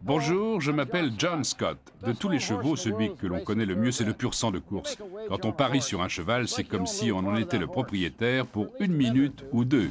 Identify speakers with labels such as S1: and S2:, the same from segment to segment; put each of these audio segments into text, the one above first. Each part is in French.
S1: Bonjour, je m'appelle John Scott. De tous les chevaux, celui que l'on connaît le mieux, c'est le pur sang de course. Quand on parie sur un cheval, c'est comme si on en était le propriétaire pour 1 minute ou 2.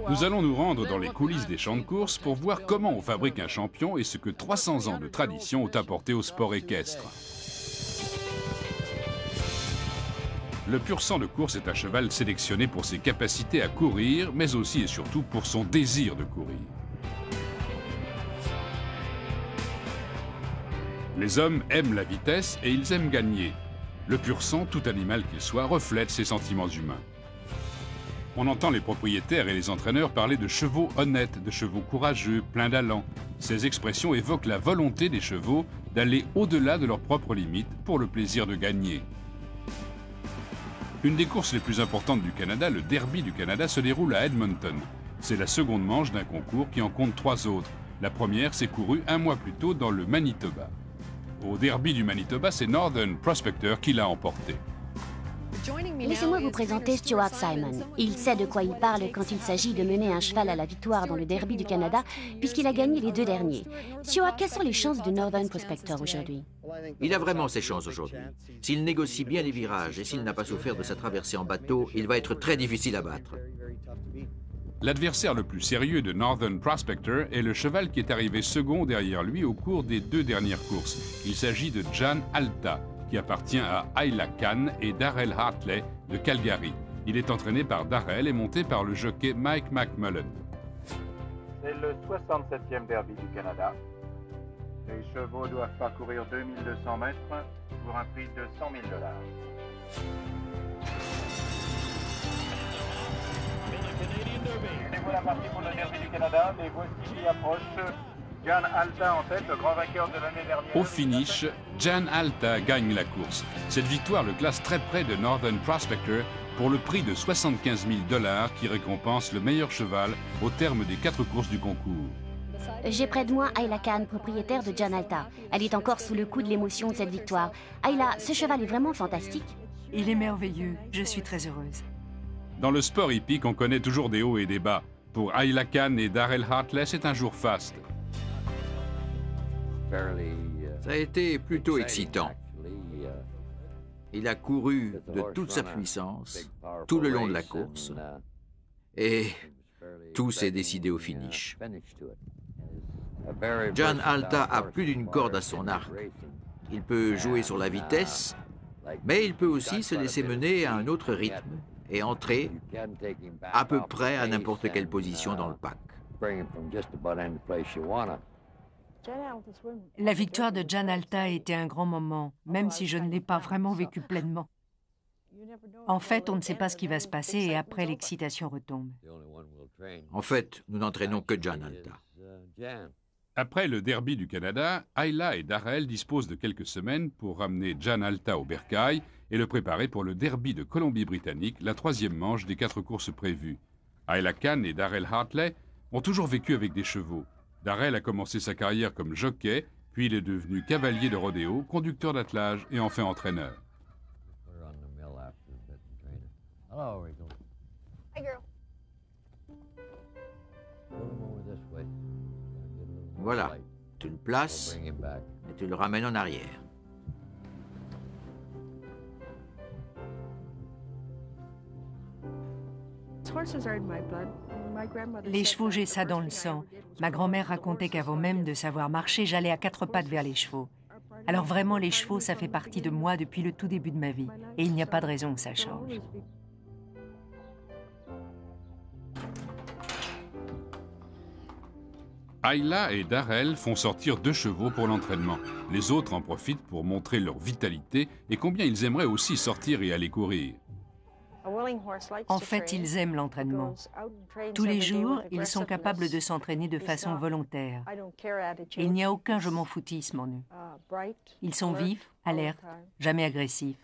S1: Nous allons nous rendre dans les coulisses des champs de course pour voir comment on fabrique un champion et ce que 300 ans de tradition ont apporté au sport équestre. Le pur sang de course est un cheval sélectionné pour ses capacités à courir, mais aussi et surtout pour son désir de courir. Les hommes aiment la vitesse et ils aiment gagner. Le pur sang, tout animal qu'il soit, reflète ses sentiments humains. On entend les propriétaires et les entraîneurs parler de chevaux honnêtes, de chevaux courageux, pleins d'allant. Ces expressions évoquent la volonté des chevaux d'aller au-delà de leurs propres limites pour le plaisir de gagner. Une des courses les plus importantes du Canada, le Derby du Canada, se déroule à Edmonton. C'est la seconde manche d'un concours qui en compte 3 autres. La première s'est courue 1 mois plus tôt dans le Manitoba. Au Derby du Manitoba, c'est Northern Prospector qui l'a emporté.
S2: Laissez-moi vous présenter Stuart Simon. Il sait de quoi il parle quand il s'agit de mener un cheval à la victoire dans le Derby du Canada, puisqu'il a gagné les 2 derniers. Stuart, quelles sont les chances de Northern Prospector aujourd'hui?
S3: Il a vraiment ses chances aujourd'hui. S'il négocie bien les virages et s'il n'a pas souffert de sa traversée en bateau, il va être très difficile à battre.
S1: L'adversaire le plus sérieux de Northern Prospector est le cheval qui est arrivé second derrière lui au cours des 2 dernières courses. Il s'agit de Jan Alta, qui appartient à Ayla Khan et Darrell Hartley de Calgary. Il est entraîné par Darrell et monté par le jockey Mike McMullen.
S4: C'est le 67e Derby du Canada. Les chevaux doivent parcourir 2200 mètres pour un prix de 100 000 $. Et voilà parti pour le Derby du Canada. Les voici qui approchent. Jan Alta en tête, le grand vainqueur de l'année dernière.
S1: Au finish, Jan Alta gagne la course. Cette victoire le classe très près de Northern Prospector pour le prix de 75 000 $ qui récompense le meilleur cheval au terme des 4 courses du concours.
S2: J'ai près de moi Ayla Khan, propriétaire de Jan Alta. Elle est encore sous le coup de l'émotion de cette victoire. Ayla, ce cheval est vraiment fantastique.
S5: Il est merveilleux. Je suis très heureuse.
S1: Dans le sport hippique, on connaît toujours des hauts et des bas. Pour Ayla Khan et Darrell Hartley, c'est un jour faste.
S3: Ça a été plutôt excitant. Il a couru de toute sa puissance, tout le long de la course, et tout s'est décidé au finish. Jan Alta a plus d'une corde à son arc. Il peut jouer sur la vitesse, mais il peut aussi se laisser mener à un autre rythme et entrer à peu près à n'importe quelle position dans le pack.
S5: La victoire de Jan Alta a été un grand moment, même si je ne l'ai pas vraiment vécu pleinement. En fait, on ne sait pas ce qui va se passer et après, l'excitation retombe.
S3: En fait, nous n'entraînons que Jan Alta.
S1: Après le Derby du Canada, Ayla et Darrell disposent de quelques semaines pour ramener Jan Alta au bercail et le préparer pour le Derby de Colombie-Britannique, la 3e manche des 4 courses prévues. Ayla Khan et Darrell Hartley ont toujours vécu avec des chevaux. Darrell a commencé sa carrière comme jockey, puis il est devenu cavalier de rodéo, conducteur d'attelage et enfin entraîneur.
S3: Voilà, tu le places et tu le ramènes en arrière.
S5: Les chevaux, j'ai ça dans le sang. Ma grand-mère racontait qu'avant même de savoir marcher, j'allais à 4 pattes vers les chevaux. Alors vraiment, les chevaux, ça fait partie de moi depuis le tout début de ma vie. Et il n'y a pas de raison que ça change.
S1: Ayla et Darrell font sortir 2 chevaux pour l'entraînement. Les autres en profitent pour montrer leur vitalité et combien ils aimeraient aussi sortir et aller courir.
S5: En fait, ils aiment l'entraînement. Tous les jours, ils sont capables de s'entraîner de façon volontaire. Et il n'y a aucun je m'en foutisme en eux. Ils sont vifs, alertes, jamais agressifs.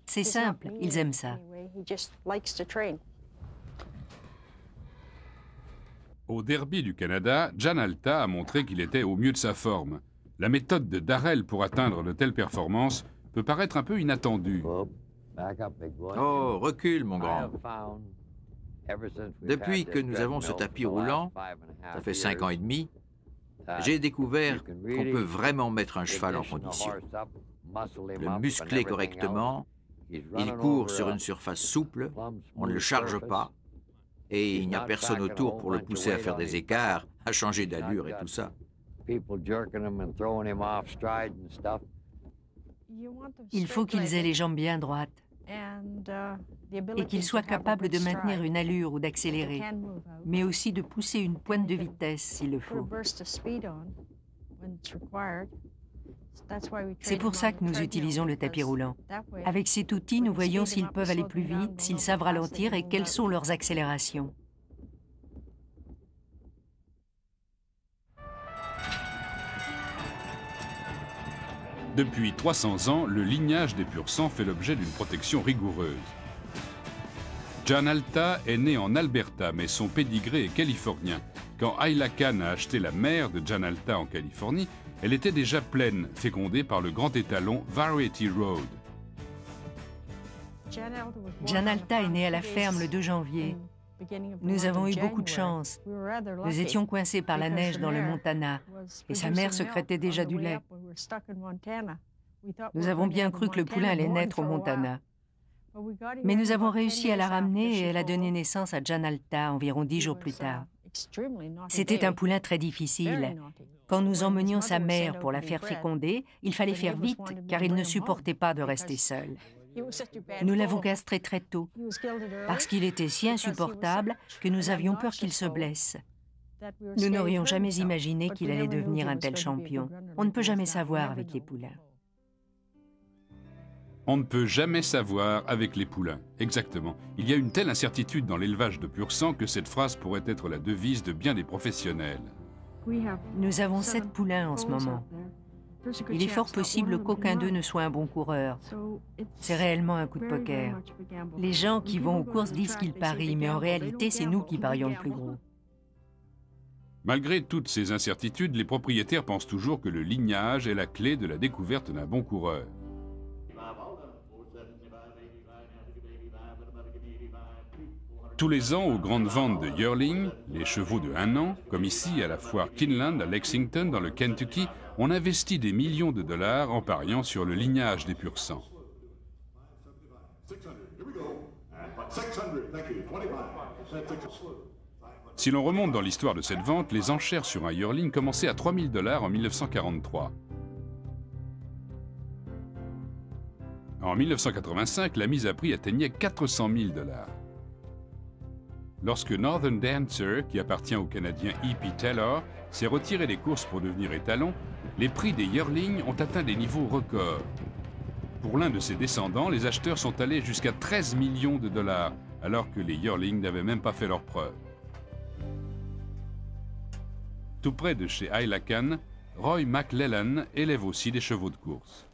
S5: C'est simple, ils aiment ça.
S1: Au Derby du Canada, Jan Alta a montré qu'il était au mieux de sa forme. La méthode de Darrell pour atteindre de telles performances peut paraître un peu inattendue.
S3: Oh, recule, mon grand. Depuis que nous avons ce tapis roulant, ça fait 5 ans et demi, j'ai découvert qu'on peut vraiment mettre un cheval en condition. Le muscler correctement, il court sur une surface souple, on ne le charge pas, et il n'y a personne autour pour le pousser à faire des écarts, à changer d'allure et tout ça.
S5: Il faut qu'ils aient les jambes bien droites et qu'ils soient capables de maintenir une allure ou d'accélérer, mais aussi de pousser une pointe de vitesse s'il le faut. C'est pour ça que nous utilisons le tapis roulant. Avec cet outil, nous voyons s'ils peuvent aller plus vite, s'ils savent ralentir et quelles sont leurs accélérations.
S1: Depuis 300 ans, le lignage des pur-sang fait l'objet d'une protection rigoureuse. Jan Alta est né en Alberta, mais son pédigré est californien. Quand Ayla Khan a acheté la mère de Jan Alta en Californie, elle était déjà pleine, fécondée par le grand étalon Variety Road.
S5: Jan Alta est né à la ferme le 2 janvier. Nous avons eu beaucoup de chance. Nous étions coincés par la neige dans le Montana et sa mère secrétait déjà du lait. Nous avons bien cru que le poulain allait naître au Montana. Mais nous avons réussi à la ramener et elle a donné naissance à Jan Alta environ 10 jours plus tard. C'était un poulain très difficile. Quand nous emmenions sa mère pour la faire féconder, il fallait faire vite car il ne supportait pas de rester seul. Nous l'avons castré très tôt, parce qu'il était si insupportable que nous avions peur qu'il se blesse. Nous n'aurions jamais imaginé qu'il allait devenir un tel champion. On ne peut jamais savoir avec les poulains.
S1: On ne peut jamais savoir avec les poulains, exactement. Il y a une telle incertitude dans l'élevage de pur-sang que cette phrase pourrait être la devise de bien des professionnels.
S5: Nous avons 7 poulains en ce moment. Il est fort possible qu'aucun d'eux ne soit un bon coureur. C'est réellement un coup de poker. Les gens qui vont aux courses disent qu'ils parient, mais en réalité, c'est nous qui parions le plus gros.
S1: Malgré toutes ces incertitudes, les propriétaires pensent toujours que le lignage est la clé de la découverte d'un bon coureur. Tous les ans, aux grandes ventes de yearling, les chevaux de 1 an, comme ici à la foire Kinland à Lexington dans le Kentucky, on investit des millions de dollars en pariant sur le lignage des pur-sang. Si l'on remonte dans l'histoire de cette vente, les enchères sur un yearling commençaient à 3 000 $ en 1943. En 1985, la mise à prix atteignait 400 000 $. Lorsque Northern Dancer, qui appartient au Canadien E.P. Taylor, s'est retiré des courses pour devenir étalon, les prix des yearlings ont atteint des niveaux records. Pour l'un de ses descendants, les acheteurs sont allés jusqu'à 13 millions de $, alors que les yearlings n'avaient même pas fait leurs preuves. Tout près de chez Ayla Khan, Roy McLellan élève aussi des chevaux de course.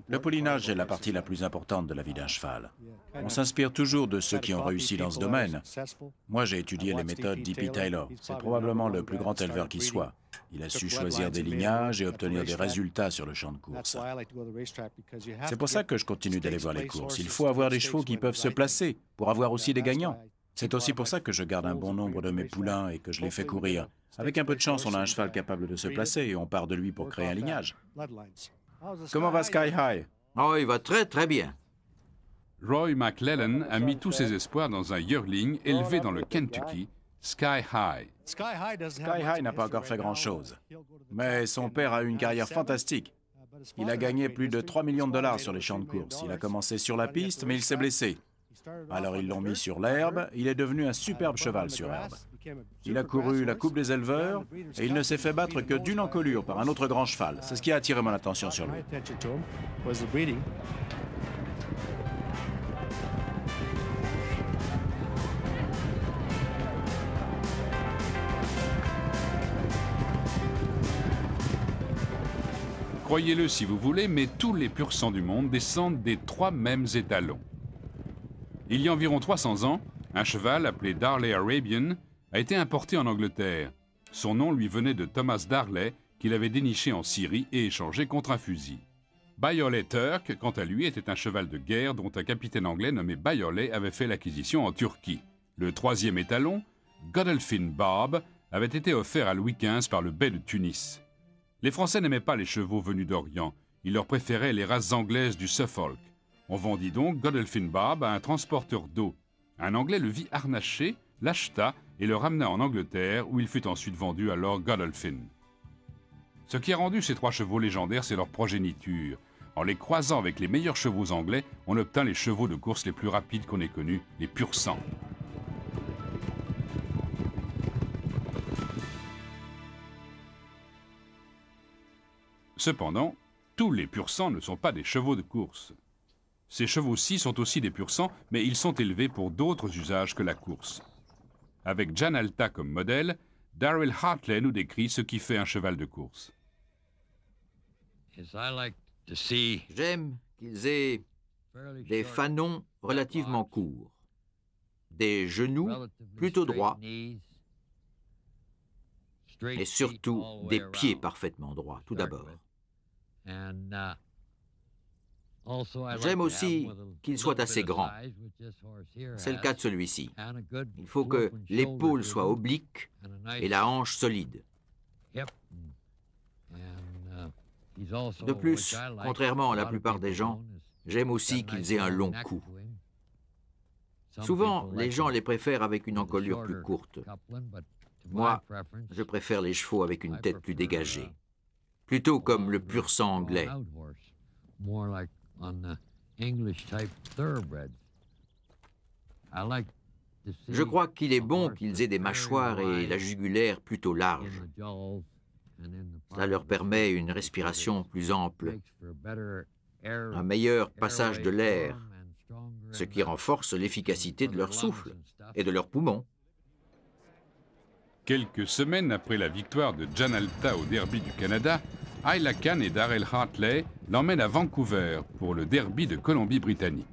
S6: Le poulinage est la partie la plus importante de la vie d'un cheval. On s'inspire toujours de ceux qui ont réussi dans ce domaine. Moi, j'ai étudié les méthodes d'E.P. Taylor. C'est probablement le plus grand éleveur qui soit. Il a su choisir des lignages et obtenir des résultats sur le champ de course. C'est pour ça que je continue d'aller voir les courses. Il faut avoir des chevaux qui peuvent se placer pour avoir aussi des gagnants. C'est aussi pour ça que je garde un bon nombre de mes poulains et que je les fais courir. Avec un peu de chance, on a un cheval capable de se placer et on part de lui pour créer un lignage. Comment va Sky High?
S3: Oh, il va très très bien.
S1: Roy McLellan a mis tous ses espoirs dans un yearling élevé dans le Kentucky, Sky High.
S6: Sky High n'a pas encore fait grand-chose. Mais son père a eu une carrière fantastique. Il a gagné plus de 3 millions de $ sur les champs de course. Il a commencé sur la piste, mais il s'est blessé. Alors ils l'ont mis sur l'herbe, il est devenu un superbe cheval sur herbe. Il a couru la Coupe des éleveurs et il ne s'est fait battre que d'une encolure par un autre grand cheval. C'est ce qui a attiré mon attention sur lui.
S1: Croyez-le si vous voulez, mais tous les pur-sang du monde descendent des 3 mêmes étalons. Il y a environ 300 ans, un cheval appelé Darley Arabian a été importé en Angleterre. Son nom lui venait de Thomas Darley, qu'il avait déniché en Syrie et échangé contre un fusil. Bayerley Turk, quant à lui, était un cheval de guerre dont un capitaine anglais nommé Bayerley avait fait l'acquisition en Turquie. Le troisième étalon, Godolphin Barb, avait été offert à Louis XV par le bey de Tunis. Les Français n'aimaient pas les chevaux venus d'Orient, ils leur préféraient les races anglaises du Suffolk. On vendit donc Godolphin Barb à un transporteur d'eau. Un Anglais le vit harnaché, l'acheta et le ramena en Angleterre, où il fut ensuite vendu à Lord Godolphin. Ce qui a rendu ces trois chevaux légendaires, c'est leur progéniture. En les croisant avec les meilleurs chevaux anglais, on obtint les chevaux de course les plus rapides qu'on ait connus, les pur sang. Cependant, tous les pur sang ne sont pas des chevaux de course. Ces chevaux-ci sont aussi des pur sang, mais ils sont élevés pour d'autres usages que la course. Avec Jan Alta comme modèle, Darrell Hartley nous décrit ce qui fait un cheval de course.
S3: J'aime qu'ils aient des fanons relativement courts, des genoux plutôt droits et surtout des pieds parfaitement droits, tout d'abord. J'aime aussi qu'il soit assez grand. C'est le cas de celui-ci. Il faut que l'épaule soit oblique et la hanche solide. De plus, contrairement à la plupart des gens, j'aime aussi qu'ils aient un long cou. Souvent, les gens les préfèrent avec une encolure plus courte. Moi, je préfère les chevaux avec une tête plus dégagée, plutôt comme le pur sang anglais. Je crois qu'il est bon qu'ils aient des mâchoires et la jugulaire plutôt larges. Cela leur permet une respiration plus ample, un meilleur passage de l'air, ce qui renforce l'efficacité de leur souffle et de leurs poumons.
S1: Quelques semaines après la victoire de Jan Alta au Derby du Canada, Ayla Khan et Darrell Hartley l'emmènent à Vancouver pour le Derby de Colombie-Britannique.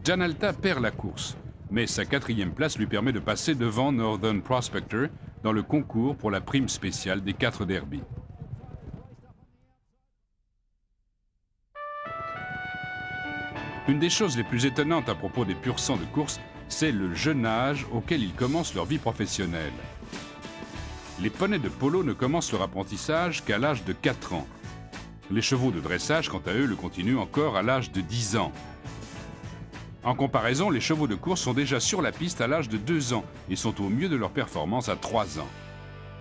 S1: Jan Alta perd la course, mais sa 4e place lui permet de passer devant Northern Prospector dans le concours pour la prime spéciale des 4 derbys. Une des choses les plus étonnantes à propos des pur sang de course, c'est le jeune âge auquel ils commencent leur vie professionnelle. Les poneys de polo ne commencent leur apprentissage qu'à l'âge de 4 ans. Les chevaux de dressage, quant à eux, le continuent encore à l'âge de 10 ans. En comparaison, les chevaux de course sont déjà sur la piste à l'âge de 2 ans et sont au mieux de leur performance à 3 ans.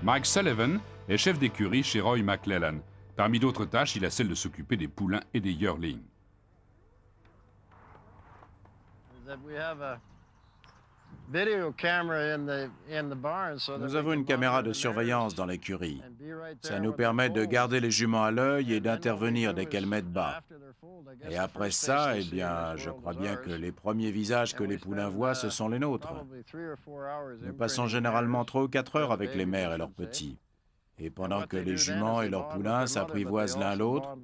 S1: Mike Sullivan est chef d'écurie chez Roy McClellan. Parmi d'autres tâches, il a celle de s'occuper des poulains et des yearlings.
S6: Nous avons une caméra de surveillance dans l'écurie. Ça nous permet de garder les juments à l'œil et d'intervenir dès qu'elles mettent bas. Et après ça, eh bien, je crois bien que les premiers visages que les poulains voient, ce sont les nôtres. Nous passons généralement 3 ou 4 heures avec les mères et leurs petits. Et pendant que les juments et leurs poulains s'apprivoisent l'un l'autre,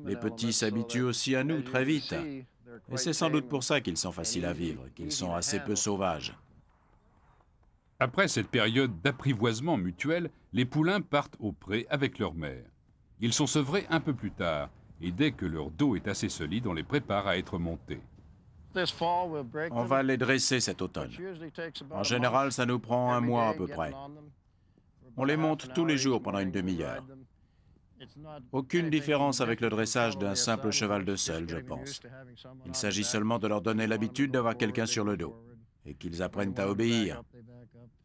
S6: les petits s'habituent aussi à nous très vite. Et c'est sans doute pour ça qu'ils sont faciles à vivre, qu'ils sont assez peu sauvages.
S1: Après cette période d'apprivoisement mutuel, les poulains partent au pré avec leur mère. Ils sont sevrés un peu plus tard, et dès que leur dos est assez solide, on les prépare à être montés.
S6: On va les dresser cet automne. En général, ça nous prend 1 mois à peu près. On les monte tous les jours pendant une demi-heure. Aucune différence avec le dressage d'un simple cheval de selle, je pense. Il s'agit seulement de leur donner l'habitude d'avoir quelqu'un sur le dos, et qu'ils apprennent à obéir,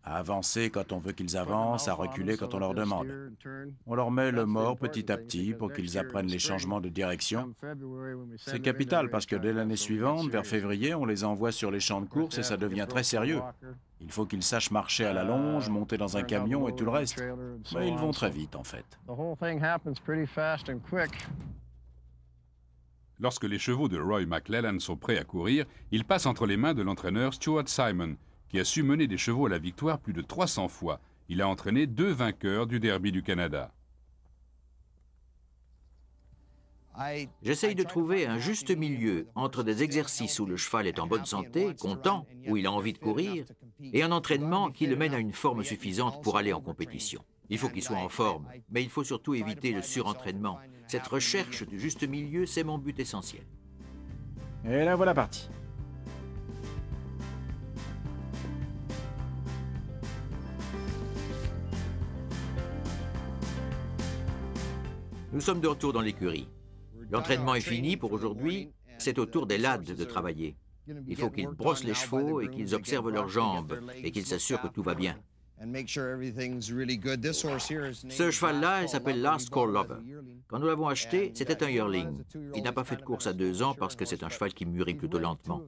S6: à avancer quand on veut qu'ils avancent, à reculer quand on leur demande. On leur met le mors petit à petit pour qu'ils apprennent les changements de direction. C'est capital parce que dès l'année suivante, vers février, on les envoie sur les champs de course et ça devient très sérieux. Il faut qu'ils sachent marcher à la longe, monter dans un camion et tout le reste. Mais ils vont très vite, en fait.
S1: Lorsque les chevaux de Roy McClellan sont prêts à courir, ils passent entre les mains de l'entraîneur Stuart Simon, qui a su mener des chevaux à la victoire plus de 300 fois. Il a entraîné 2 vainqueurs du Derby du Canada.
S3: J'essaye de trouver un juste milieu entre des exercices où le cheval est en bonne santé, content, où il a envie de courir, et un entraînement qui le mène à une forme suffisante pour aller en compétition. Il faut qu'il soit en forme, mais il faut surtout éviter le surentraînement. Cette recherche du juste milieu, c'est mon but essentiel.
S6: Et la voilà partie.
S3: Nous sommes de retour dans l'écurie. L'entraînement est fini pour aujourd'hui, c'est au tour des lads de travailler. Il faut qu'ils brossent les chevaux et qu'ils observent leurs jambes et qu'ils s'assurent que tout va bien. Ce cheval-là, il s'appelle Last Call Lover. Quand nous l'avons acheté, c'était un yearling. Il n'a pas fait de course à 2 ans parce que c'est un cheval qui mûrit plutôt lentement.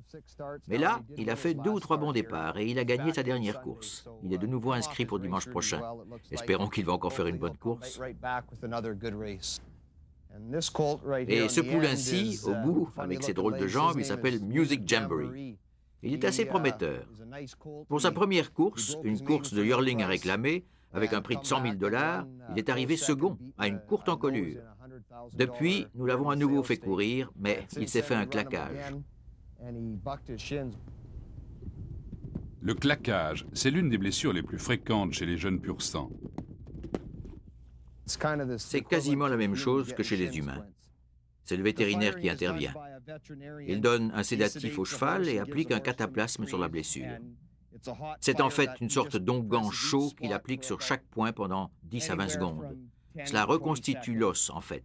S3: Mais là, il a fait 2 ou 3 bons départs et il a gagné sa dernière course. Il est de nouveau inscrit pour dimanche prochain. Espérons qu'il va encore faire une bonne course. Et ce poulain-ci, au bout, avec ses drôles de jambes, il s'appelle Music Jamboree. Il est assez prometteur. Pour sa première course, une course de yearling à réclamer, avec un prix de 100 000 $, il est arrivé second, à une courte encolure. Depuis, nous l'avons à nouveau fait courir, mais il s'est fait un claquage.
S1: Le claquage, c'est l'une des blessures les plus fréquentes chez les jeunes pur-sang.
S3: C'est quasiment la même chose que chez les humains. C'est le vétérinaire qui intervient. Il donne un sédatif au cheval et applique un cataplasme sur la blessure. C'est en fait une sorte d'onguent chaud qu'il applique sur chaque point pendant 10 à 20 secondes. Cela reconstitue l'os, en fait.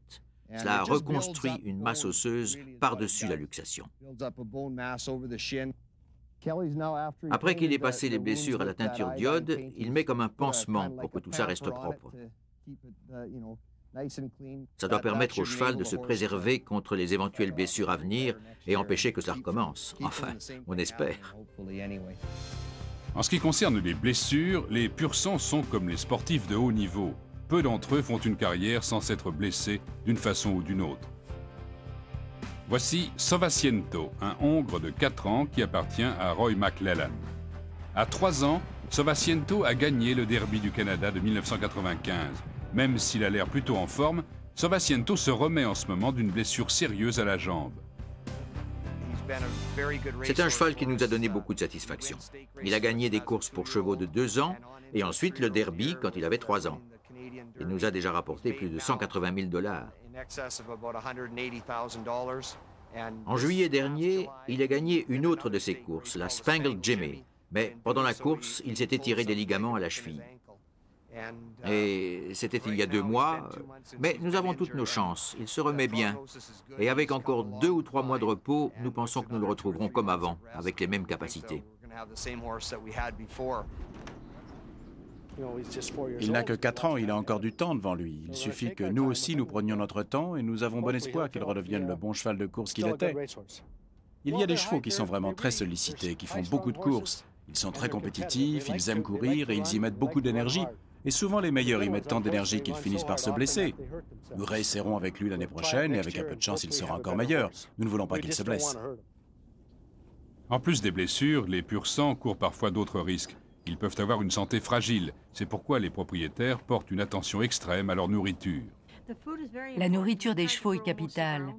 S3: Cela reconstruit une masse osseuse par-dessus la luxation. Après qu'il ait passé les blessures à la teinture d'iode, il met comme un pansement pour que tout ça reste propre. Ça doit permettre au cheval de se préserver contre les éventuelles blessures à venir et empêcher que cela recommence. Enfin, on espère.
S1: En ce qui concerne les blessures, les pur-sang sont comme les sportifs de haut niveau. Peu d'entre eux font une carrière sans s'être blessés d'une façon ou d'une autre. Voici Sovaciento, un hongre de 4 ans qui appartient à Roy McClellan. À 3 ans, Sovaciento a gagné le Derby du Canada de 1995. Même s'il a l'air plutôt en forme, Sovaciento se remet en ce moment d'une blessure sérieuse à la jambe.
S3: C'est un cheval qui nous a donné beaucoup de satisfaction. Il a gagné des courses pour chevaux de 2 ans et ensuite le Derby quand il avait 3 ans. Il nous a déjà rapporté plus de 180 000 $. En juillet dernier, il a gagné une autre de ses courses, la Spangled Jimmy. Mais pendant la course, il s'était tiré des ligaments à la cheville. Et c'était il y a 2 mois, mais nous avons toutes nos chances. Il se remet bien. Et avec encore 2 ou 3 mois de repos, nous pensons que nous le retrouverons comme avant, avec les mêmes capacités.
S6: Il n'a que 4 ans, il a encore du temps devant lui. Il suffit que nous aussi nous prenions notre temps et nous avons bon espoir qu'il redevienne le bon cheval de course qu'il était. Il y a des chevaux qui sont vraiment très sollicités, qui font beaucoup de courses. Ils sont très compétitifs, ils aiment courir et ils y mettent beaucoup d'énergie. Et souvent, les meilleurs y mettent tant d'énergie qu'ils finissent par se blesser. Nous réessaierons avec lui l'année prochaine et avec un peu de chance, il sera encore meilleur. Nous ne voulons pas qu'il se blesse.
S1: En plus des blessures, les pur-sang courent parfois d'autres risques. Ils peuvent avoir une santé fragile. C'est pourquoi les propriétaires portent une attention extrême à leur nourriture.
S5: La nourriture des chevaux est capitale.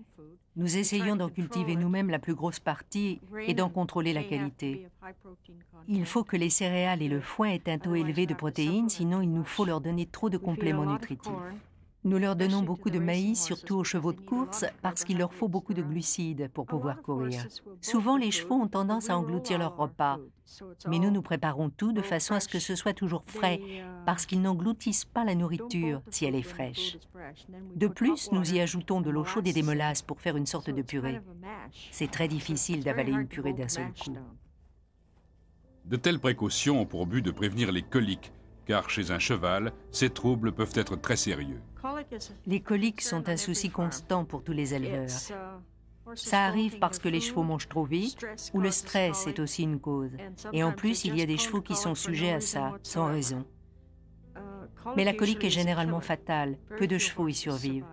S5: Nous essayons d'en cultiver nous-mêmes la plus grosse partie et d'en contrôler la qualité. Il faut que les céréales et le foin aient un taux élevé de protéines, sinon il nous faut leur donner trop de compléments nutritifs. Nous leur donnons beaucoup de maïs, surtout aux chevaux de course, parce qu'il leur faut beaucoup de glucides pour pouvoir courir. Souvent, les chevaux ont tendance à engloutir leur repas, mais nous préparons tout de façon à ce que ce soit toujours frais, parce qu'ils n'engloutissent pas la nourriture si elle est fraîche. De plus, nous y ajoutons de l'eau chaude et des molasses pour faire une sorte de purée. C'est très difficile d'avaler une purée d'un seul coup.
S1: De telles précautions ont pour but de prévenir les coliques, car chez un cheval, ces troubles peuvent être très sérieux.
S5: Les coliques sont un souci constant pour tous les éleveurs. Ça arrive parce que les chevaux mangent trop vite, ou le stress est aussi une cause. Et en plus, il y a des chevaux qui sont sujets à ça, sans raison. Mais la colique est généralement fatale, peu de chevaux y survivent.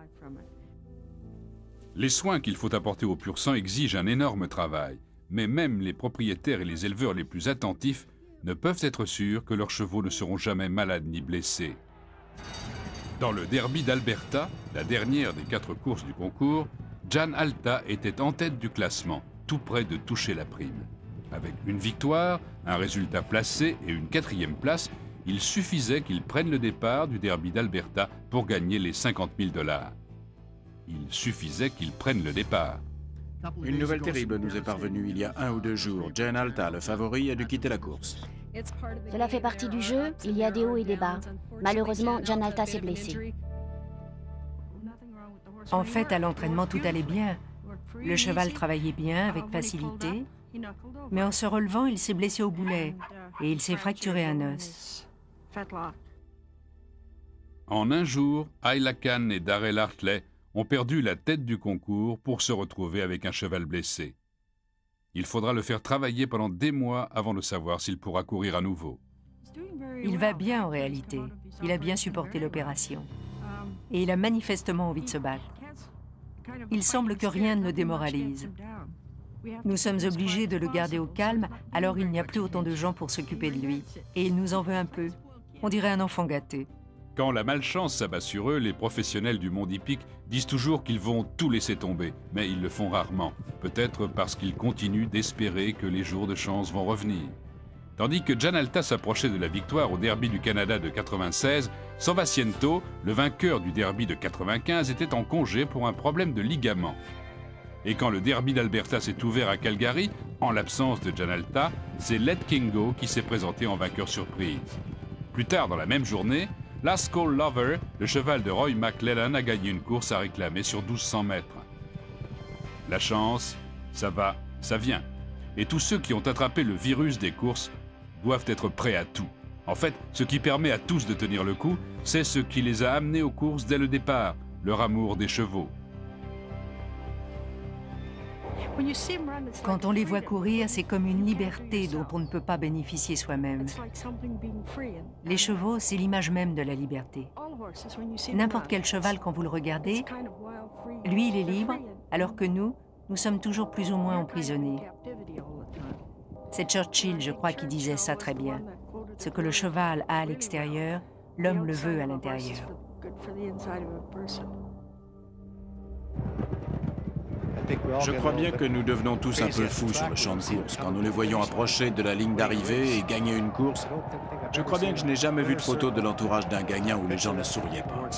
S1: Les soins qu'il faut apporter aux pur-sang exigent un énorme travail, mais même les propriétaires et les éleveurs les plus attentifs ne peuvent être sûrs que leurs chevaux ne seront jamais malades ni blessés. Dans le derby d'Alberta, la dernière des 4 courses du concours, Jan Alta était en tête du classement, tout près de toucher la prime. Avec une victoire, un résultat placé et une 4e place, il suffisait qu'il prenne le départ du derby d'Alberta pour gagner les 50 000 $. Il suffisait qu'il prenne le départ.
S6: Une nouvelle terrible nous est parvenue il y a 1 ou 2 jours. Jan Alta, le favori, a dû quitter la course.
S2: Cela fait partie du jeu, il y a des hauts et des bas. Malheureusement, Jan Alta s'est blessé.
S5: En fait, à l'entraînement, tout allait bien. Le cheval travaillait bien, avec facilité. Mais en se relevant, il s'est blessé au boulet et il s'est fracturé un os.
S1: En un jour, Ayla Khan et Darrell Hartley ont perdu la tête du concours pour se retrouver avec un cheval blessé. Il faudra le faire travailler pendant des mois avant de savoir s'il pourra courir à nouveau.
S5: Il va bien en réalité. Il a bien supporté l'opération. Et il a manifestement envie de se battre. Il semble que rien ne le démoralise. Nous sommes obligés de le garder au calme, alors il n'y a plus autant de gens pour s'occuper de lui. Et il nous en veut un peu. On dirait un enfant gâté.
S1: Quand la malchance s'abat sur eux, les professionnels du monde hippique disent toujours qu'ils vont tout laisser tomber, mais ils le font rarement, peut-être parce qu'ils continuent d'espérer que les jours de chance vont revenir. Tandis que Jan Alta s'approchait de la victoire au derby du Canada de 96, Sanvaciento, le vainqueur du derby de 95, était en congé pour un problème de ligament. Et quand le derby d'Alberta s'est ouvert à Calgary, en l'absence de Jan Alta, c'est Let Kingo qui s'est présenté en vainqueur surprise. Plus tard dans la même journée, Last Call Lover, le cheval de Roy McClellan, a gagné une course à réclamer sur 1200 mètres. La chance, ça va, ça vient. Et tous ceux qui ont attrapé le virus des courses doivent être prêts à tout. En fait, ce qui permet à tous de tenir le coup, c'est ce qui les a amenés aux courses dès le départ, leur amour des chevaux.
S5: Quand on les voit courir, c'est comme une liberté dont on ne peut pas bénéficier soi-même. Les chevaux, c'est l'image même de la liberté. N'importe quel cheval, quand vous le regardez, lui, il est libre, alors que nous sommes toujours plus ou moins emprisonnés. C'est Churchill, je crois, qui disait ça très bien. Ce que le cheval a à l'extérieur, l'homme le veut à l'intérieur.
S6: Je crois bien que nous devenons tous un peu fous sur le champ de course quand nous les voyons approcher de la ligne d'arrivée et gagner une course. Je crois bien que je n'ai jamais vu de photo de l'entourage d'un gagnant où les gens ne souriaient pas.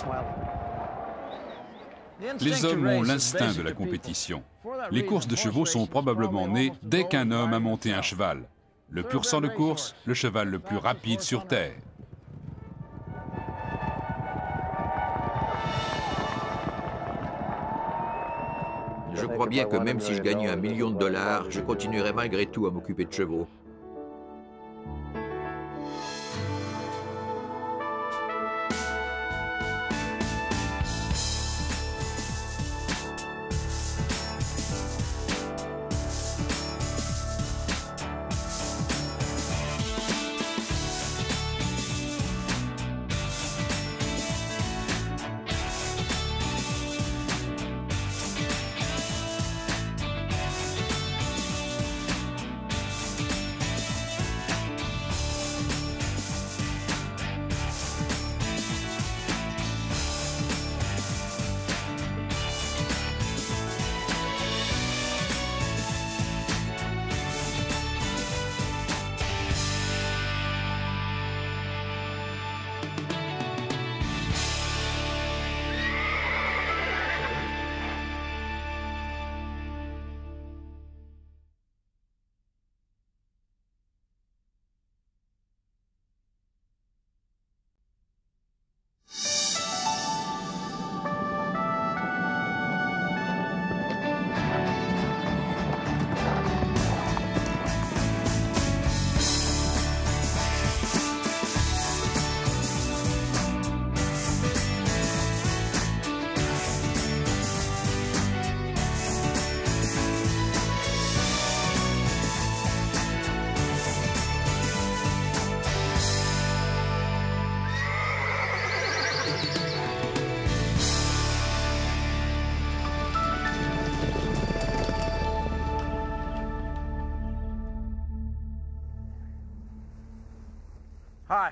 S1: Les hommes ont l'instinct de la compétition. Les courses de chevaux sont probablement nées dès qu'un homme a monté un cheval. Le pur sang de course, le cheval le plus rapide sur Terre.
S3: Je crois bien que même si je gagnais $1 million, je continuerais malgré tout à m'occuper de chevaux.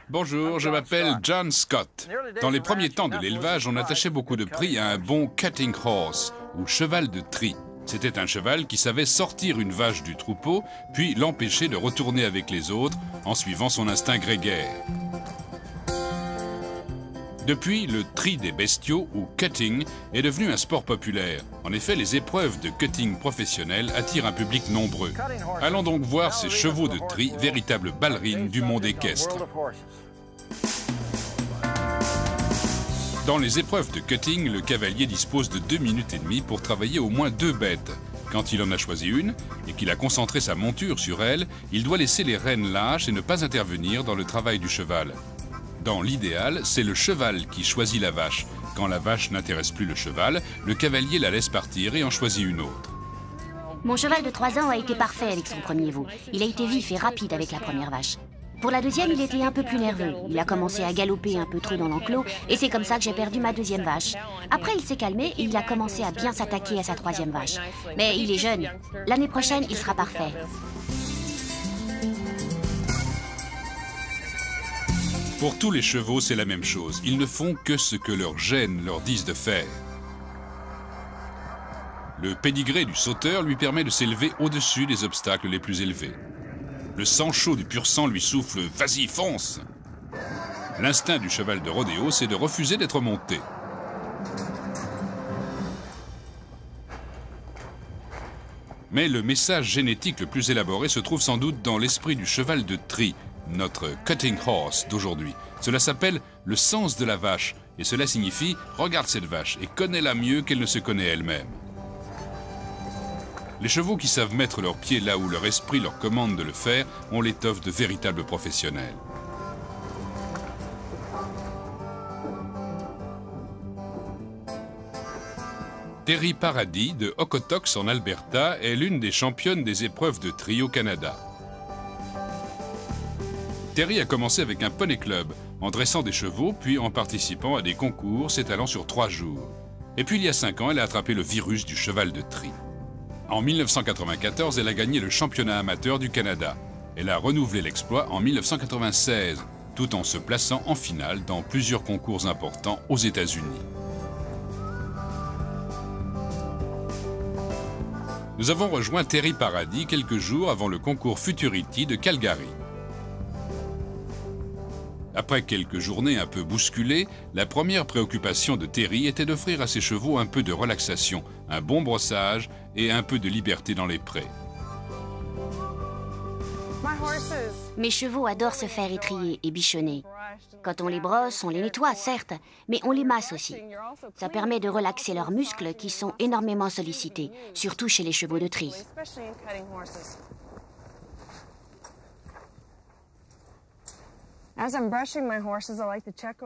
S1: Bonjour, je m'appelle John Scott. Dans les premiers temps de l'élevage, on attachait beaucoup de prix à un bon cutting horse, ou cheval de tri. C'était un cheval qui savait sortir une vache du troupeau, puis l'empêcher de retourner avec les autres en suivant son instinct grégaire. Depuis, le tri des bestiaux, ou cutting, est devenu un sport populaire. En effet, les épreuves de cutting professionnelles attirent un public nombreux. Allons donc voir ces chevaux de tri, véritables ballerines du monde équestre. Dans les épreuves de cutting, le cavalier dispose de 2 minutes et demie pour travailler au moins 2 bêtes. Quand il en a choisi une et qu'il a concentré sa monture sur elle, il doit laisser les rênes lâches et ne pas intervenir dans le travail du cheval. Dans l'idéal, c'est le cheval qui choisit la vache. Quand la vache n'intéresse plus le cheval, le cavalier la laisse partir et en choisit une autre.
S2: Mon cheval de 3 ans a été parfait avec son premier veau. Il a été vif et rapide avec la première vache. Pour la deuxième, il était un peu plus nerveux. Il a commencé à galoper un peu trop dans l'enclos et c'est comme ça que j'ai perdu ma deuxième vache. Après, il s'est calmé et il a commencé à bien s'attaquer à sa troisième vache. Mais il est jeune. L'année prochaine, il sera parfait.
S1: Pour tous les chevaux, c'est la même chose. Ils ne font que ce que leurs gènes leur disent de faire. Le pédigré du sauteur lui permet de s'élever au-dessus des obstacles les plus élevés. Le sang chaud du pur sang lui souffle « Vas-y, fonce !» L'instinct du cheval de rodéo, c'est de refuser d'être monté. Mais le message génétique le plus élaboré se trouve sans doute dans l'esprit du cheval de tri, notre cutting horse d'aujourd'hui. Cela s'appelle le sens de la vache, et cela signifie « Regarde cette vache et connais-la mieux qu'elle ne se connaît elle-même ». Les chevaux qui savent mettre leurs pieds là où leur esprit leur commande de le faire ont l'étoffe de véritables professionnels. Terry Paradis de Okotoks en Alberta est l'une des championnes des épreuves de tri au Canada. Terry a commencé avec un poney club, en dressant des chevaux, puis en participant à des concours s'étalant sur 3 jours. Et puis il y a 5 ans, elle a attrapé le virus du cheval de tri. En 1994, elle a gagné le championnat amateur du Canada. Elle a renouvelé l'exploit en 1996, tout en se plaçant en finale dans plusieurs concours importants aux États-Unis. Nous avons rejoint Terry Paradis quelques jours avant le concours Futurity de Calgary. Après quelques journées un peu bousculées, la première préoccupation de Terry était d'offrir à ses chevaux un peu de relaxation, un bon brossage et un peu de liberté dans les prés.
S2: Mes chevaux adorent se faire étriller et bichonner. Quand on les brosse, on les nettoie, certes, mais on les masse aussi. Ça permet de relaxer leurs muscles qui sont énormément sollicités, surtout chez les chevaux de tri.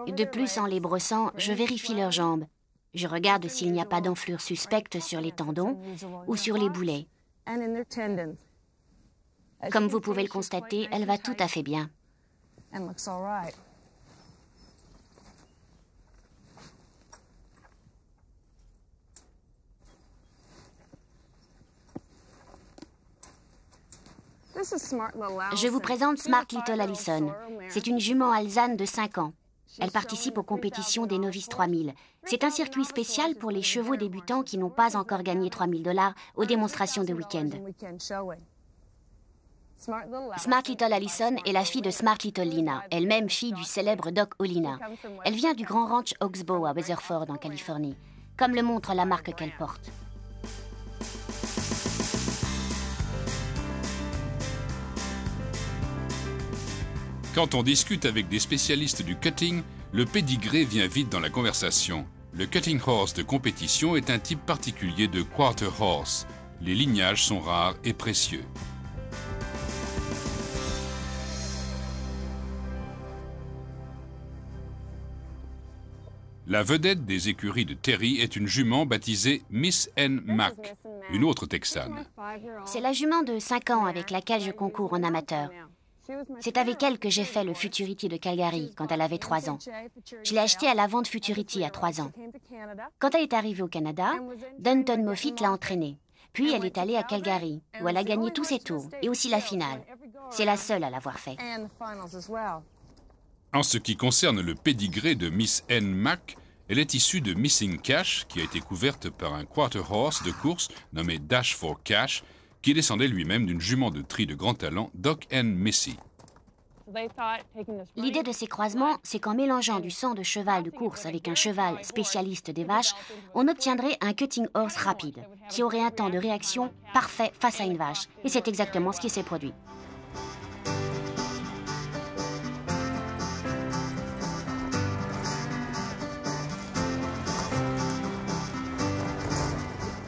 S2: De plus, en les brossant, je vérifie leurs jambes. Je regarde s'il n'y a pas d'enflure suspecte sur les tendons ou sur les boulets. Comme vous pouvez le constater, elle va tout à fait bien. Je vous présente Smart Little Allison. C'est une jument alezane de 5 ans. Elle participe aux compétitions des Novices 3000. C'est un circuit spécial pour les chevaux débutants qui n'ont pas encore gagné 3 000 $ aux démonstrations de week-end. Smart Little Allison est la fille de Smart Little Lina, elle-même fille du célèbre Doc Olina. Elle vient du grand ranch Oxbow à Weatherford en Californie, comme le montre la marque qu'elle porte.
S1: Quand on discute avec des spécialistes du cutting, le pédigré vient vite dans la conversation. Le cutting horse de compétition est un type particulier de quarter horse. Les lignages sont rares et précieux. La vedette des écuries de Terry est une jument baptisée Miss Ann Mack, une autre Texane.
S2: C'est la jument de 5 ans avec laquelle je concours en amateur. C'est avec elle que j'ai fait le Futurity de Calgary quand elle avait 3 ans. Je l'ai achetée à la vente Futurity à 3 ans. Quand elle est arrivée au Canada, Dunton Moffitt l'a entraînée. Puis elle est allée à Calgary, où elle a gagné tous ses tours, et aussi la finale. C'est la seule à l'avoir fait.
S1: En ce qui concerne le pédigré de Miss Anne Mack, elle est issue de Missing Cash, qui a été couverte par un quarter horse de course nommé Dash for Cash, qui descendait lui-même d'une jument de tri de grand talent, Doc and Missy.
S2: L'idée de ces croisements, c'est qu'en mélangeant du sang de cheval de course avec un cheval spécialiste des vaches, on obtiendrait un cutting horse rapide, qui aurait un temps de réaction parfait face à une vache. Et c'est exactement ce qui s'est produit.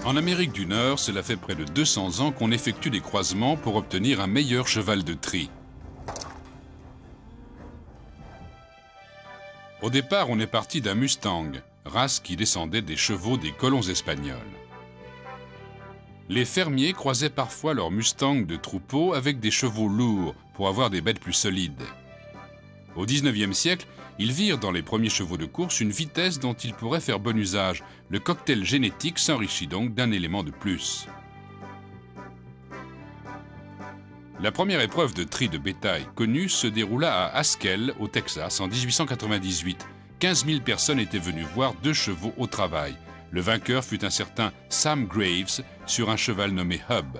S1: En Amérique du Nord, cela fait près de 200 ans qu'on effectue des croisements pour obtenir un meilleur cheval de tri. Au départ, on est parti d'un Mustang, race qui descendait des chevaux des colons espagnols. Les fermiers croisaient parfois leurs Mustangs de troupeau avec des chevaux lourds pour avoir des bêtes plus solides. Au XIXe siècle, ils virent dans les premiers chevaux de course une vitesse dont ils pourraient faire bon usage. Le cocktail génétique s'enrichit donc d'un élément de plus. La première épreuve de tri de bétail connue se déroula à Haskell, au Texas, en 1898. 15 000 personnes étaient venues voir 2 chevaux au travail. Le vainqueur fut un certain Sam Graves sur un cheval nommé Hub.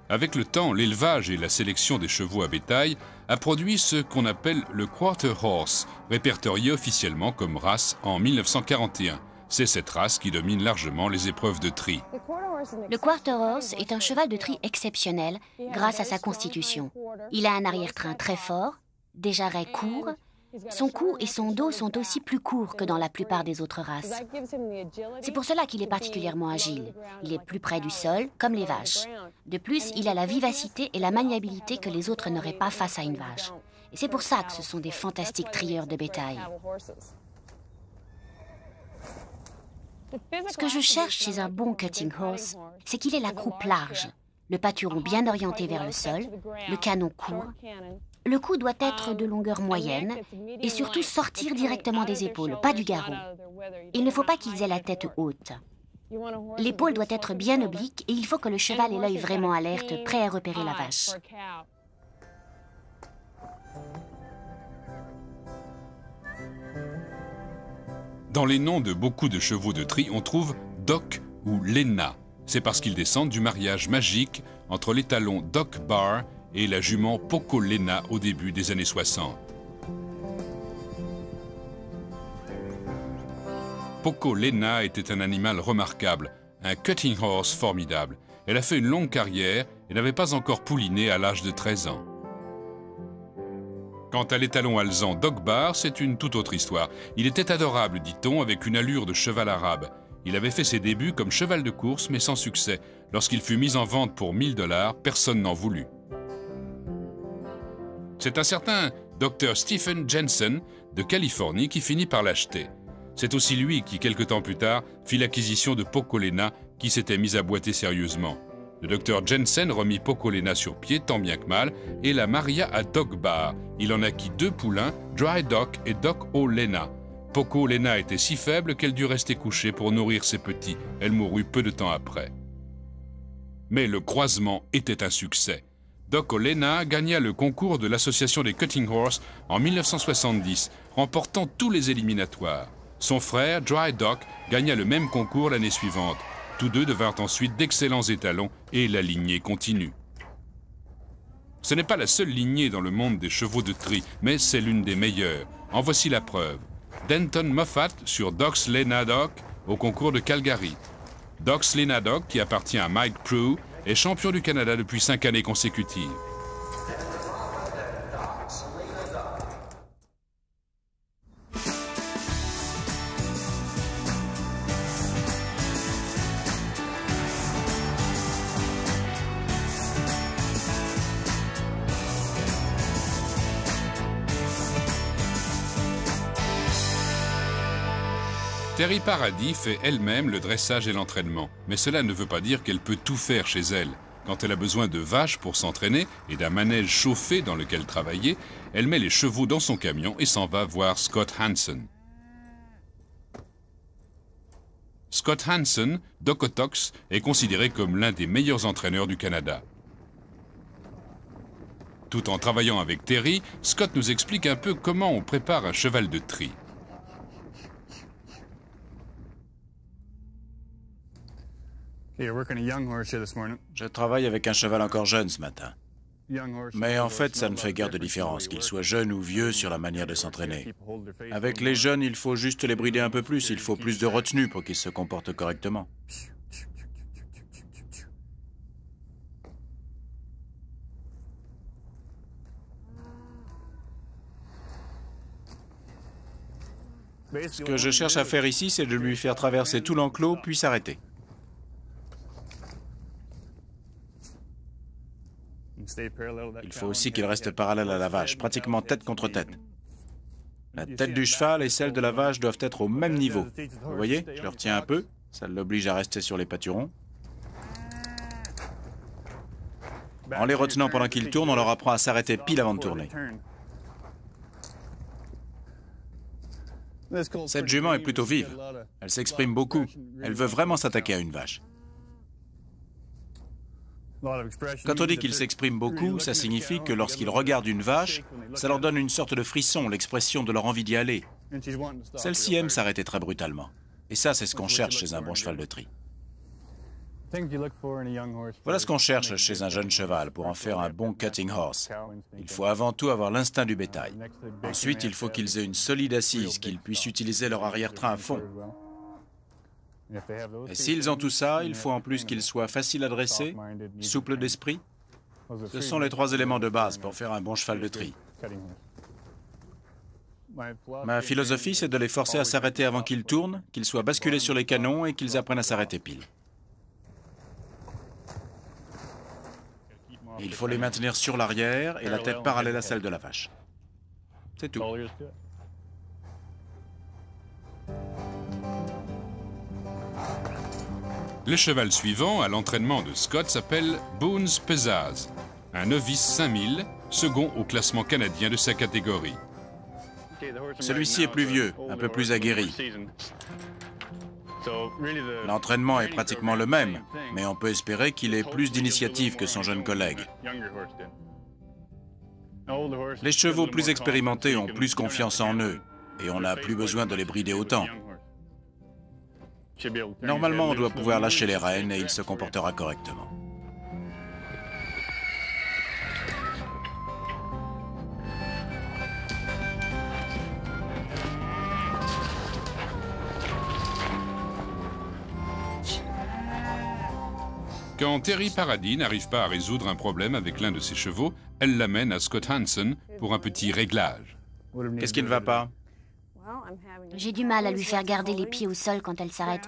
S1: Avec le temps, l'élevage et la sélection des chevaux à bétail a produit ce qu'on appelle le quarter horse, répertorié officiellement comme race en 1941. C'est cette race qui domine largement les épreuves de tri.
S2: Le quarter horse est un cheval de tri exceptionnel grâce à sa constitution. Il a un arrière-train très fort, des jarrets courts. Son cou et son dos sont aussi plus courts que dans la plupart des autres races. C'est pour cela qu'il est particulièrement agile. Il est plus près du sol, comme les vaches. De plus, il a la vivacité et la maniabilité que les autres n'auraient pas face à une vache. Et c'est pour ça que ce sont des fantastiques trieurs de bétail. Ce que je cherche chez un bon cutting horse, c'est qu'il ait la croupe large, le pâturon bien orienté vers le sol, le canon court. Le cou doit être de longueur moyenne et surtout sortir directement des épaules, pas du garrot. Il ne faut pas qu'ils aient la tête haute. L'épaule doit être bien oblique et il faut que le cheval ait l'œil vraiment alerte, prêt à repérer la vache.
S1: Dans les noms de beaucoup de chevaux de tri, on trouve Doc ou Lena. C'est parce qu'ils descendent du mariage magique entre l'étalon Doc Bar et la jument Poco Lena au début des années 60. Poco Lena était un animal remarquable, un cutting horse formidable. Elle a fait une longue carrière et n'avait pas encore pouliné à l'âge de 13 ans. Quant à l'étalon alezan Doc Bar, c'est une toute autre histoire. Il était adorable, dit-on, avec une allure de cheval arabe. Il avait fait ses débuts comme cheval de course, mais sans succès. Lorsqu'il fut mis en vente pour 1 000 $, personne n'en voulut. C'est un certain Dr. Stephen Jensen de Californie qui finit par l'acheter. C'est aussi lui qui, quelque temps plus tard, fit l'acquisition de Poco Lena qui s'était mis à boiter sérieusement. Le Dr. Jensen remit Poco Lena sur pied tant bien que mal et la maria à Doc Bar. Il en acquit 2 poulains, Dry Doc et Doc O Lena. Poco Lena était si faible qu'elle dut rester couchée pour nourrir ses petits. Elle mourut peu de temps après. Mais le croisement était un succès. Doc Lena gagna le concours de l'Association des Cutting Horse en 1970, remportant tous les éliminatoires. Son frère, Dry Doc, gagna le même concours l'année suivante. Tous deux devinrent ensuite d'excellents étalons et la lignée continue. Ce n'est pas la seule lignée dans le monde des chevaux de tri, mais c'est l'une des meilleures. En voici la preuve. Denton Moffat sur Doc's Lena Doc au concours de Calgary. Doc's Lena Doc, qui appartient à Mike Prue, est champion du Canada depuis 5 années consécutives. Terry Paradis fait elle-même le dressage et l'entraînement, mais cela ne veut pas dire qu'elle peut tout faire chez elle. Quand elle a besoin de vaches pour s'entraîner et d'un manège chauffé dans lequel travailler, elle met les chevaux dans son camion et s'en va voir Scott Hansen. Scott Hansen, Doc Otox, est considéré comme l'un des meilleurs entraîneurs du Canada. Tout en travaillant avec Terry, Scott nous explique un peu comment on prépare un cheval de tri.
S6: Je travaille avec un cheval encore jeune ce matin. Mais en fait, ça ne fait guère de différence, qu'il soit jeune ou vieux, sur la manière de s'entraîner. Avec les jeunes, il faut juste les brider un peu plus, il faut plus de retenue pour qu'ils se comportent correctement. Ce que je cherche à faire ici, c'est de lui faire traverser tout l'enclos, puis s'arrêter. Il faut aussi qu'il reste parallèle à la vache, pratiquement tête contre tête. La tête du cheval et celle de la vache doivent être au même niveau. Vous voyez, je le retiens un peu, ça l'oblige à rester sur les pâturons. En les retenant pendant qu'ils tournent, on leur apprend à s'arrêter pile avant de tourner. Cette jument est plutôt vive. Elle s'exprime beaucoup. Elle veut vraiment s'attaquer à une vache. Quand on dit qu'ils s'expriment beaucoup, ça signifie que lorsqu'ils regardent une vache, ça leur donne une sorte de frisson, l'expression de leur envie d'y aller. Celle-ci aime s'arrêter très brutalement. Et ça, c'est ce qu'on cherche chez un bon cheval de tri. Voilà ce qu'on cherche chez un jeune cheval pour en faire un bon cutting horse. Il faut avant tout avoir l'instinct du bétail. Ensuite, il faut qu'ils aient une solide assise, qu'ils puissent utiliser leur arrière-train à fond. Et s'ils ont tout ça, il faut en plus qu'ils soient faciles à dresser, souples d'esprit. Ce sont les 3 éléments de base pour faire un bon cheval de tri. Ma philosophie, c'est de les forcer à s'arrêter avant qu'ils tournent, qu'ils soient basculés sur les canons et qu'ils apprennent à s'arrêter pile. Il faut les maintenir sur l'arrière et la tête parallèle à celle de la vache. C'est tout.
S1: Le cheval suivant à l'entraînement de Scott s'appelle Boone's Pezzaz, un novice 5000, second au classement canadien de sa catégorie.
S6: Celui-ci est plus vieux, un peu plus aguerri. L'entraînement est pratiquement le même, mais on peut espérer qu'il ait plus d'initiative que son jeune collègue. Les chevaux plus expérimentés ont plus confiance en eux, et on n'a plus besoin de les brider autant. Normalement, on doit pouvoir lâcher les rênes et il se comportera correctement.
S1: Quand Terry Paradis n'arrive pas à résoudre un problème avec l'un de ses chevaux, elle l'amène à Scott Hansen pour un petit réglage.
S6: Qu'est-ce qui ne va pas?
S2: J'ai du mal à lui faire garder les pieds au sol quand elle s'arrête.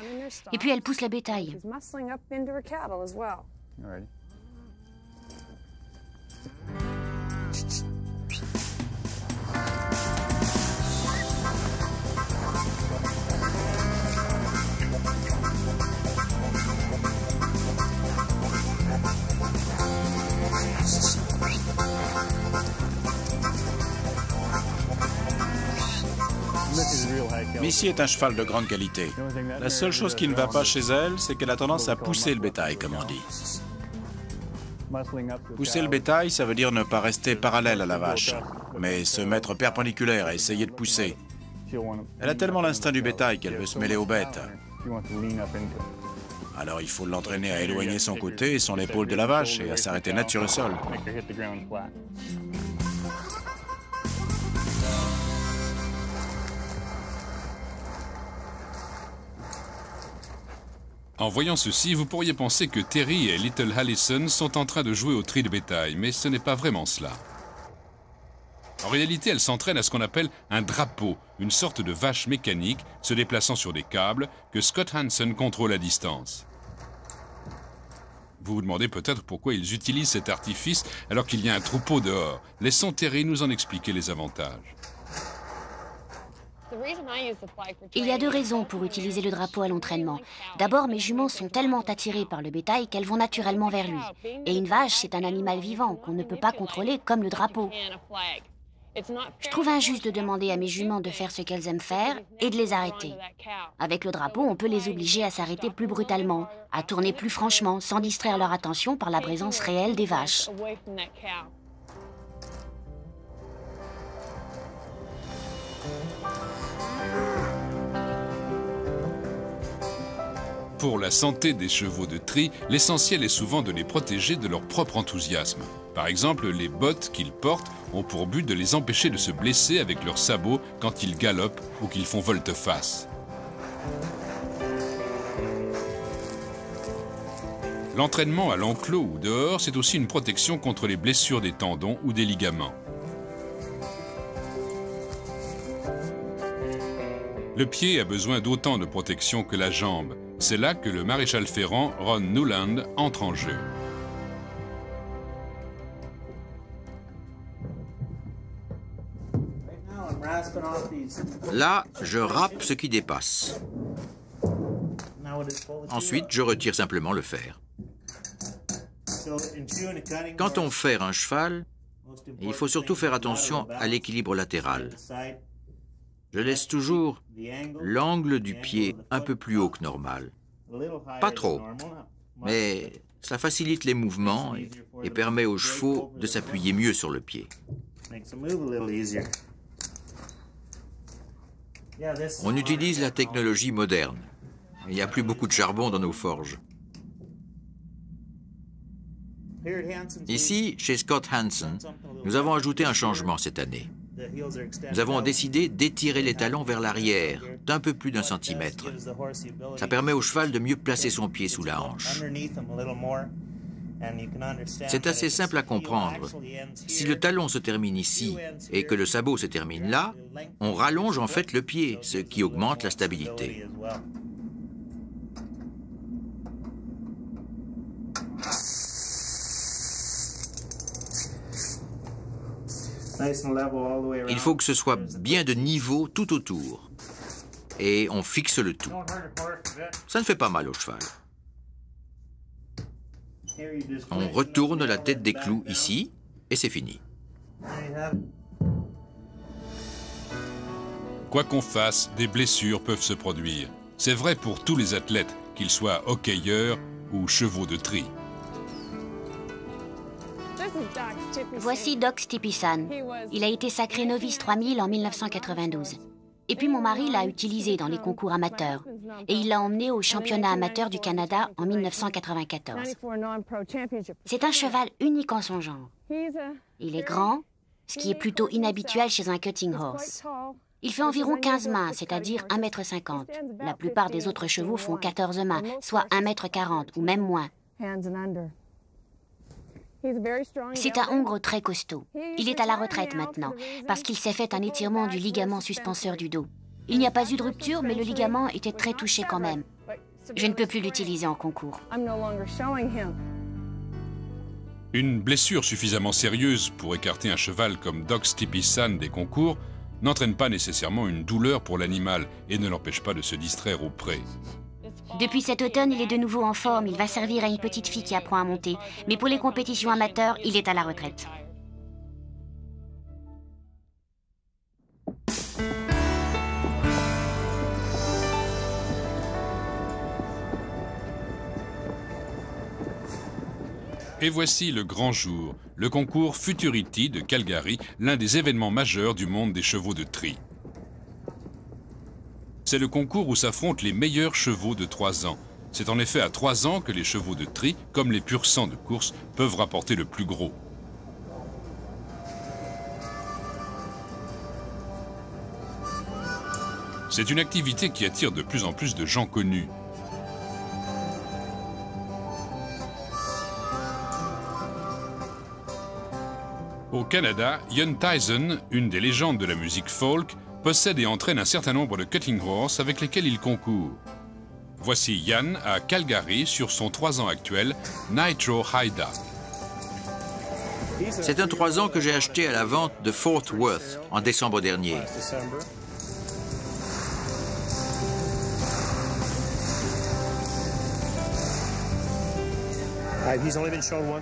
S2: Et puis elle pousse le bétail.
S6: Missy est un cheval de grande qualité. La seule chose qui ne va pas chez elle, c'est qu'elle a tendance à pousser le bétail, comme on dit. Pousser le bétail, ça veut dire ne pas rester parallèle à la vache, mais se mettre perpendiculaire et essayer de pousser. Elle a tellement l'instinct du bétail qu'elle veut se mêler aux bêtes. Alors il faut l'entraîner à éloigner son côté et son épaule de la vache et à s'arrêter net sur le sol.
S1: En voyant ceci, vous pourriez penser que Terry et Little Allison sont en train de jouer au tri de bétail, mais ce n'est pas vraiment cela. En réalité, elles s'entraînent à ce qu'on appelle un drapeau, une sorte de vache mécanique se déplaçant sur des câbles que Scott Hansen contrôle à distance. Vous vous demandez peut-être pourquoi ils utilisent cet artifice alors qu'il y a un troupeau dehors. Laissons Terry nous en expliquer les avantages.
S2: Il y a 2 raisons pour utiliser le drapeau à l'entraînement. D'abord, mes juments sont tellement attirées par le bétail qu'elles vont naturellement vers lui. Et une vache, c'est un animal vivant qu'on ne peut pas contrôler comme le drapeau. Je trouve injuste de demander à mes juments de faire ce qu'elles aiment faire et de les arrêter. Avec le drapeau, on peut les obliger à s'arrêter plus brutalement, à tourner plus franchement, sans distraire leur attention par la présence réelle des vaches.
S1: Pour la santé des chevaux de tri, l'essentiel est souvent de les protéger de leur propre enthousiasme. Par exemple, les bottes qu'ils portent ont pour but de les empêcher de se blesser avec leurs sabots quand ils galopent ou qu'ils font volte-face. L'entraînement à l'enclos ou dehors, c'est aussi une protection contre les blessures des tendons ou des ligaments. Le pied a besoin d'autant de protection que la jambe. C'est là que le maréchal ferrant Ron Newland entre en jeu.
S3: Là, je râpe ce qui dépasse. Ensuite, je retire simplement le fer. Quand on ferre un cheval, il faut surtout faire attention à l'équilibre latéral. Je laisse toujours l'angle du pied un peu plus haut que normal. Pas trop, mais ça facilite les mouvements et permet aux chevaux de s'appuyer mieux sur le pied. On utilise la technologie moderne. Il n'y a plus beaucoup de charbon dans nos forges. Ici, chez Scott Hansen, nous avons ajouté un changement cette année. Nous avons décidé d'étirer les talons vers l'arrière d'un peu plus d'1 centimètre. Ça permet au cheval de mieux placer son pied sous la hanche. C'est assez simple à comprendre. Si le talon se termine ici et que le sabot se termine là, on rallonge en fait le pied, ce qui augmente la stabilité. Il faut que ce soit bien de niveau tout autour. Et on fixe le tout. Ça ne fait pas mal au cheval. On retourne la tête des clous ici, et c'est fini.
S1: Quoi qu'on fasse, des blessures peuvent se produire. C'est vrai pour tous les athlètes, qu'ils soient hockeyeurs ou chevaux de tri.
S2: Voici Doc Stipisan. Il a été sacré novice 3000 en 1992. Et puis mon mari l'a utilisé dans les concours amateurs. Et il l'a emmené au championnat amateur du Canada en 1994. C'est un cheval unique en son genre. Il est grand, ce qui est plutôt inhabituel chez un cutting horse. Il fait environ 15 mains, c'est-à-dire 1,50 m. La plupart des autres chevaux font 14 mains, soit 1,40 m ou même moins. C'est un hongre très costaud. Il est à la retraite maintenant, parce qu'il s'est fait un étirement du ligament suspenseur du dos. Il n'y a pas eu de rupture, mais le ligament était très touché quand même. Je ne peux plus l'utiliser en concours.
S1: Une blessure suffisamment sérieuse pour écarter un cheval comme Doc Stipisan des concours n'entraîne pas nécessairement une douleur pour l'animal et ne l'empêche pas de se distraire au pré.
S2: Depuis cet automne, il est de nouveau en forme. Il va servir à une petite fille qui apprend à monter. Mais pour les compétitions amateurs, il est à la retraite.
S1: Et voici le grand jour, le concours Futurity de Calgary, l'un des événements majeurs du monde des chevaux de tri. C'est le concours où s'affrontent les meilleurs chevaux de 3 ans. C'est en effet à 3 ans que les chevaux de tri, comme les pur sang de course, peuvent rapporter le plus gros. C'est une activité qui attire de plus en plus de gens connus. Au Canada, Ian Tyson, une des légendes de la musique folk, possède et entraîne un certain nombre de cutting horse avec lesquels il concourt. Voici Ian à Calgary sur son 3 ans actuel, Nitro Haida.
S3: C'est un 3 ans que j'ai acheté à la vente de Fort Worth en décembre dernier.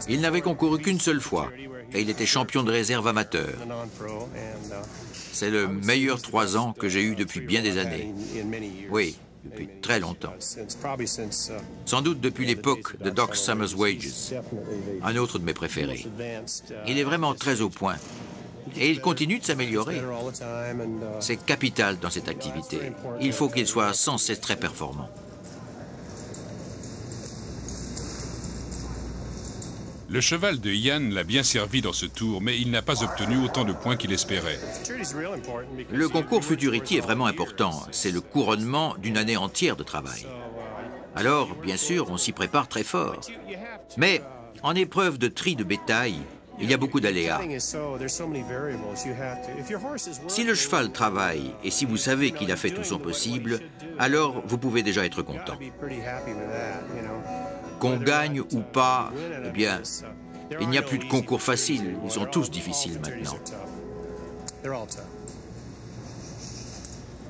S3: Il n'avait concouru qu'une seule fois et il était champion de réserve amateur. C'est le meilleur 3 ans que j'ai eu depuis bien des années. Oui, depuis très longtemps. Sans doute depuis l'époque de Doc Summers Wages, un autre de mes préférés. Il est vraiment très au point et il continue de s'améliorer. C'est capital dans cette activité. Il faut qu'il soit sans cesse très performant.
S1: Le cheval de Ian l'a bien servi dans ce tour, mais il n'a pas obtenu autant de points qu'il espérait.
S3: Le concours Futurity est vraiment important. C'est le couronnement d'une année entière de travail. Alors, bien sûr, on s'y prépare très fort. Mais en épreuve de tri de bétail, il y a beaucoup d'aléas. Si le cheval travaille et si vous savez qu'il a fait tout son possible, alors vous pouvez déjà être content. Qu'on gagne ou pas, eh bien, il n'y a plus de concours faciles. Ils sont tous difficiles maintenant.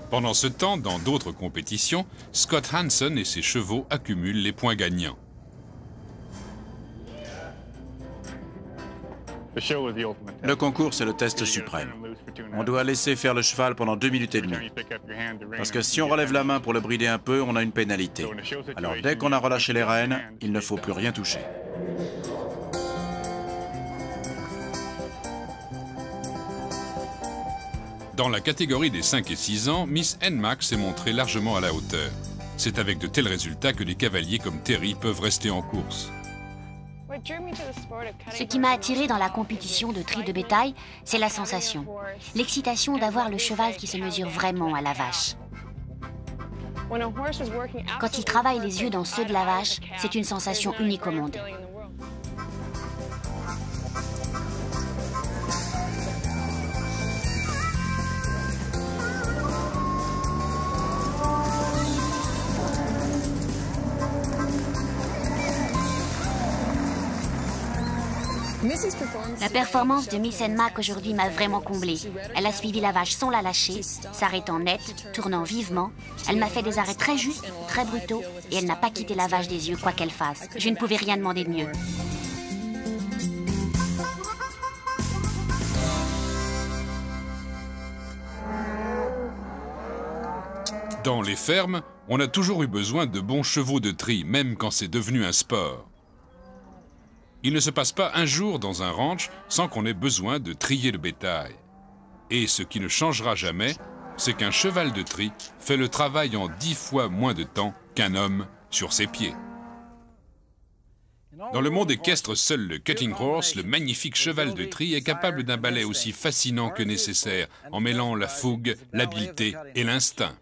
S1: Pendant ce temps, dans d'autres compétitions, Scott Hanson et ses chevaux accumulent les points gagnants.
S6: Le concours, c'est le test suprême. On doit laisser faire le cheval pendant 2 minutes et demie. Parce que si on relève la main pour le brider un peu, on a une pénalité. Alors dès qu'on a relâché les rênes, il ne faut plus rien toucher.
S1: Dans la catégorie des 5 et 6 ans, Miss NMAC s'est montrée largement à la hauteur. C'est avec de tels résultats que des cavaliers comme Terry peuvent rester en course.
S2: Ce qui m'a attiré dans la compétition de tri de bétail, c'est la sensation. L'excitation d'avoir le cheval qui se mesure vraiment à la vache. Quand il travaille les yeux dans ceux de la vache, c'est une sensation unique au monde. La performance de Miss NMAC aujourd'hui m'a vraiment comblée. Elle a suivi la vache sans la lâcher, s'arrêtant net, tournant vivement. Elle m'a fait des arrêts très justes, très brutaux, et elle n'a pas quitté la vache des yeux quoi qu'elle fasse. Je ne pouvais rien demander de mieux.
S1: Dans les fermes, on a toujours eu besoin de bons chevaux de tri, même quand c'est devenu un sport. Il ne se passe pas un jour dans un ranch sans qu'on ait besoin de trier le bétail. Et ce qui ne changera jamais, c'est qu'un cheval de tri fait le travail en 10 fois moins de temps qu'un homme sur ses pieds. Dans le monde équestre, seul le Cutting Horse, le magnifique cheval de tri, est capable d'un ballet aussi fascinant que nécessaire, en mêlant la fougue, l'habileté et l'instinct.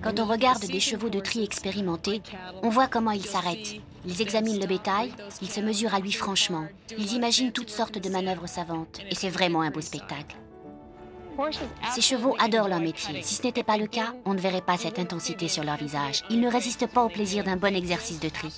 S2: Quand on regarde des chevaux de tri expérimentés, on voit comment ils s'arrêtent. Ils examinent le bétail, ils se mesurent à lui franchement. Ils imaginent toutes sortes de manœuvres savantes, et c'est vraiment un beau spectacle. Ces chevaux adorent leur métier. Si ce n'était pas le cas, on ne verrait pas cette intensité sur leur visage. Ils ne résistent pas au plaisir d'un bon exercice de tri.